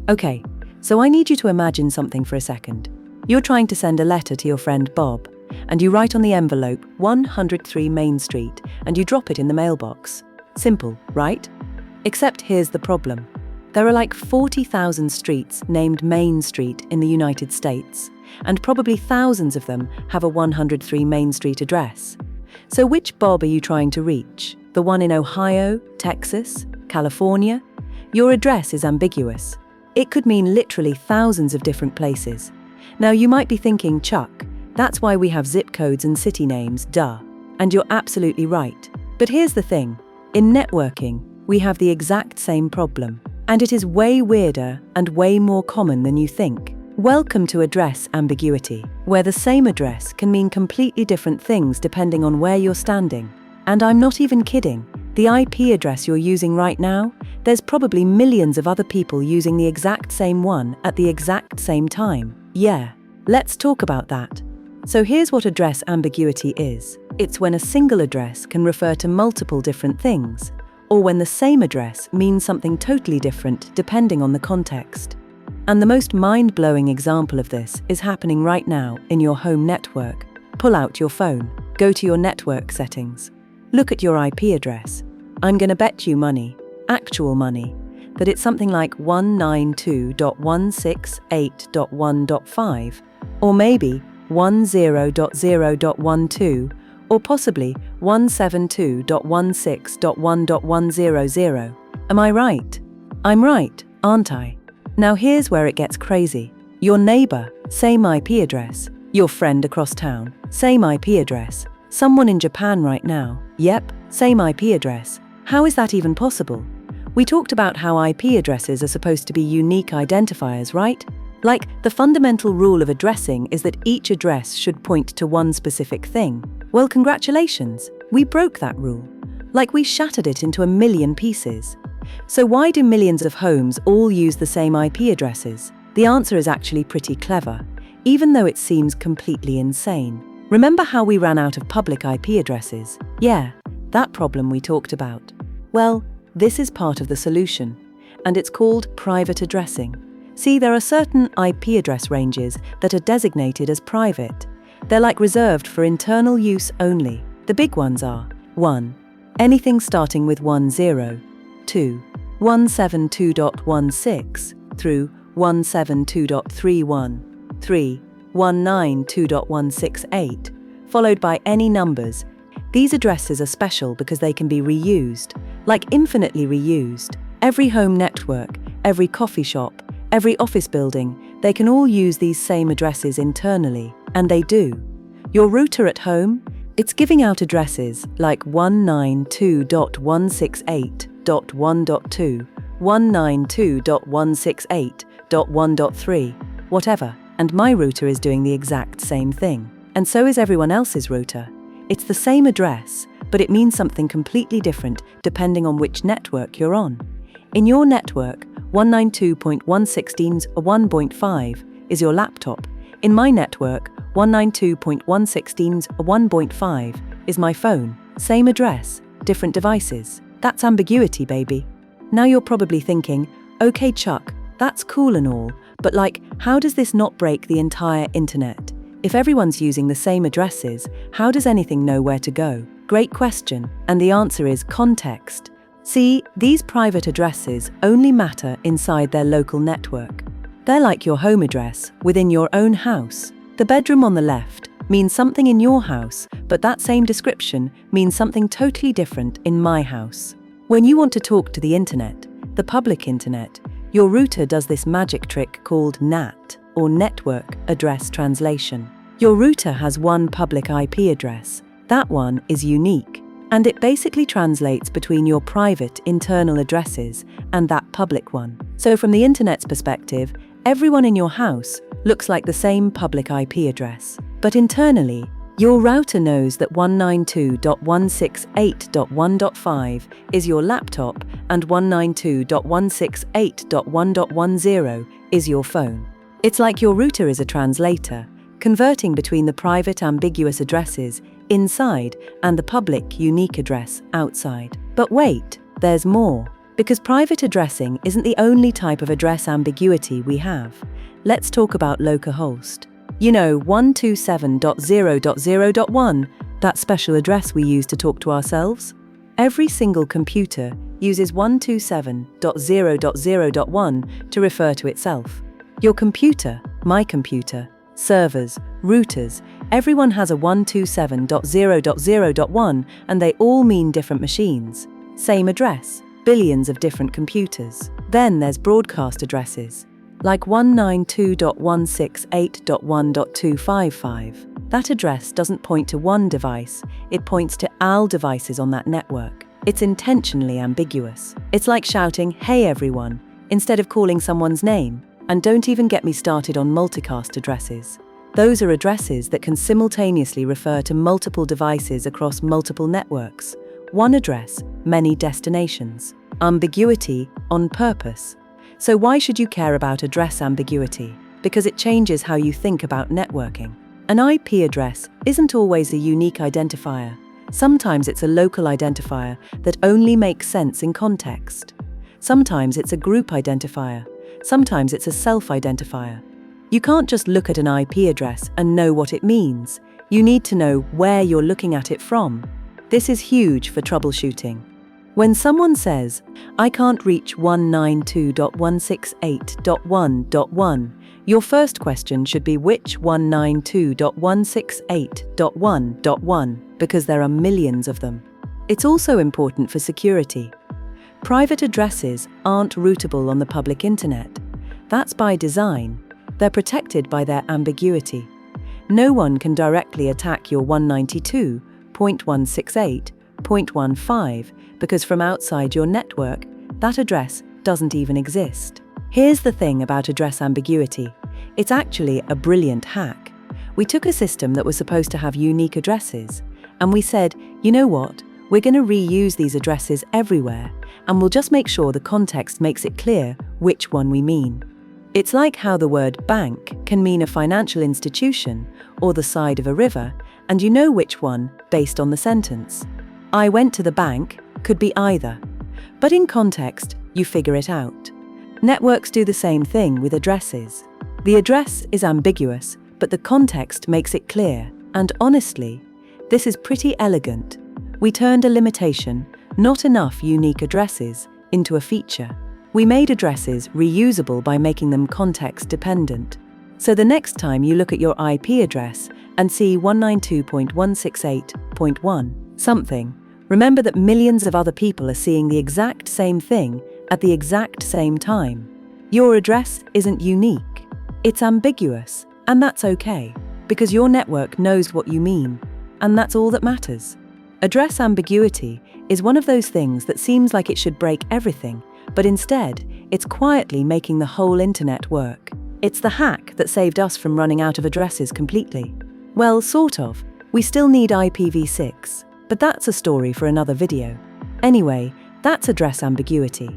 Okay, so I need you to imagine something for a second. You're trying to send a letter to your friend Bob, and you write on the envelope 103 Main Street, and you drop it in the mailbox. Simple, right? Except here's the problem. There are like 40,000 streets named Main Street in the United States, and probably thousands of them have a 103 Main Street address. So which Bob are you trying to reach? The one in Ohio, Texas, California? Your address is ambiguous. It could mean literally thousands of different places. Now you might be thinking, Chuck, that's why we have zip codes and city names, duh. And you're absolutely right. But here's the thing. In networking, we have the exact same problem. And it is way weirder and way more common than you think. Welcome to address ambiguity, where the same address can mean completely different things depending on where you're standing. And I'm not even kidding. The IP address you're using right now, there's probably millions of other people using the exact same one at the exact same time. Yeah, let's talk about that. So here's what address ambiguity is. It's when a single address can refer to multiple different things, or when the same address means something totally different depending on the context. And the most mind-blowing example of this is happening right now in your home network. Pull out your phone, go to your network settings, look at your IP address. I'm gonna bet you money, actual money, that it's something like 192.168.1.5, or maybe 10.0.12, or possibly 172.16.1.100. Am I right? I'm right, aren't I? Now here's where it gets crazy. Your neighbor, same IP address. Your friend across town, same IP address. Someone in Japan right now, yep, same IP address. How is that even possible? We talked about how IP addresses are supposed to be unique identifiers, right? Like, the fundamental rule of addressing is that each address should point to one specific thing. Well, congratulations, we broke that rule. Like, we shattered it into a million pieces. So why do millions of homes all use the same IP addresses? The answer is actually pretty clever, even though it seems completely insane. Remember how we ran out of public IP addresses? Yeah, that problem we talked about. Well, this is part of the solution, and it's called private addressing. See, there are certain IP address ranges that are designated as private. They're like reserved for internal use only. The big ones are 1. Anything starting with 10, 2. 172.16 through 172.31, 3. 192.168, followed by any numbers. These addresses are special because they can be reused, like infinitely reused. Every home network, every coffee shop, every office building, they can all use these same addresses internally, and they do. Your router at home, it's giving out addresses like 192.168.1.2, 192.168.1.3, whatever, and my router is doing the exact same thing. And so is everyone else's router. It's the same address, but it means something completely different depending on which network you're on. In your network, 192.116's 1.5 is your laptop. In my network, 192.116's 1.5 is my phone. Same address, different devices. That's ambiguity, baby. Now you're probably thinking, okay, Chuck, that's cool and all, but like, how does this not break the entire internet? If everyone's using the same addresses, how does anything know where to go? Great question, and the answer is context. See, these private addresses only matter inside their local network. They're like your home address within your own house. The bedroom on the left means something in your house, but that same description means something totally different in my house. When you want to talk to the internet, the public internet, your router does this magic trick called NAT, or Network Address Translation. Your router has one public IP address. That one is unique, and it basically translates between your private internal addresses and that public one. So from the internet's perspective, everyone in your house looks like the same public IP address. But internally, your router knows that 192.168.1.5 is your laptop and 192.168.1.10 is your phone. It's like your router is a translator, converting between the private ambiguous addresses inside and the public unique address outside. But wait, there's more. Because private addressing isn't the only type of address ambiguity we have. Let's talk about localhost. You know, 127.0.0.1, that special address we use to talk to ourselves? Every single computer uses 127.0.0.1 to refer to itself. Your computer, my computer, servers, routers, everyone has a 127.0.0.1 and they all mean different machines. Same address, billions of different computers. Then there's broadcast addresses, like 192.168.1.255. That address doesn't point to one device, it points to all devices on that network. It's intentionally ambiguous. It's like shouting, "Hey everyone," instead of calling someone's name. And don't even get me started on multicast addresses. Those are addresses that can simultaneously refer to multiple devices across multiple networks. One address, many destinations. Ambiguity on purpose. So why should you care about address ambiguity? Because it changes how you think about networking. An IP address isn't always a unique identifier. Sometimes it's a local identifier that only makes sense in context. Sometimes it's a group identifier. Sometimes it's a self-identifier. You can't just look at an IP address and know what it means. You need to know where you're looking at it from. This is huge for troubleshooting. When someone says, "I can't reach 192.168.1.1, your first question should be which 192.168.1.1, because there are millions of them. It's also important for security. Private addresses aren't routable on the public internet. That's by design. They're protected by their ambiguity. No one can directly attack your 192.168.1.15 because from outside your network, that address doesn't even exist. Here's the thing about address ambiguity. It's actually a brilliant hack. We took a system that was supposed to have unique addresses, and we said, you know what? We're going to reuse these addresses everywhere, and we'll just make sure the context makes it clear which one we mean. It's like how the word bank can mean a financial institution or the side of a river, and you know which one based on the sentence. I went to the bank could be either. But in context, you figure it out. Networks do the same thing with addresses. The address is ambiguous, but the context makes it clear. And honestly, this is pretty elegant. We turned a limitation, not enough unique addresses, into a feature. We made addresses reusable by making them context-dependent. So the next time you look at your IP address and see 192.168.1 something, remember that millions of other people are seeing the exact same thing at the exact same time. Your address isn't unique. It's ambiguous, and that's okay, because your network knows what you mean, and that's all that matters. Address ambiguity is one of those things that seems like it should break everything, but instead, it's quietly making the whole internet work. It's the hack that saved us from running out of addresses completely. Well, sort of. We still need IPv6, but that's a story for another video. Anyway, that's address ambiguity.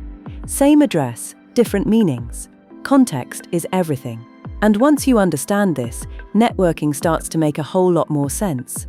Same address, different meanings. Context is everything. And once you understand this, networking starts to make a whole lot more sense.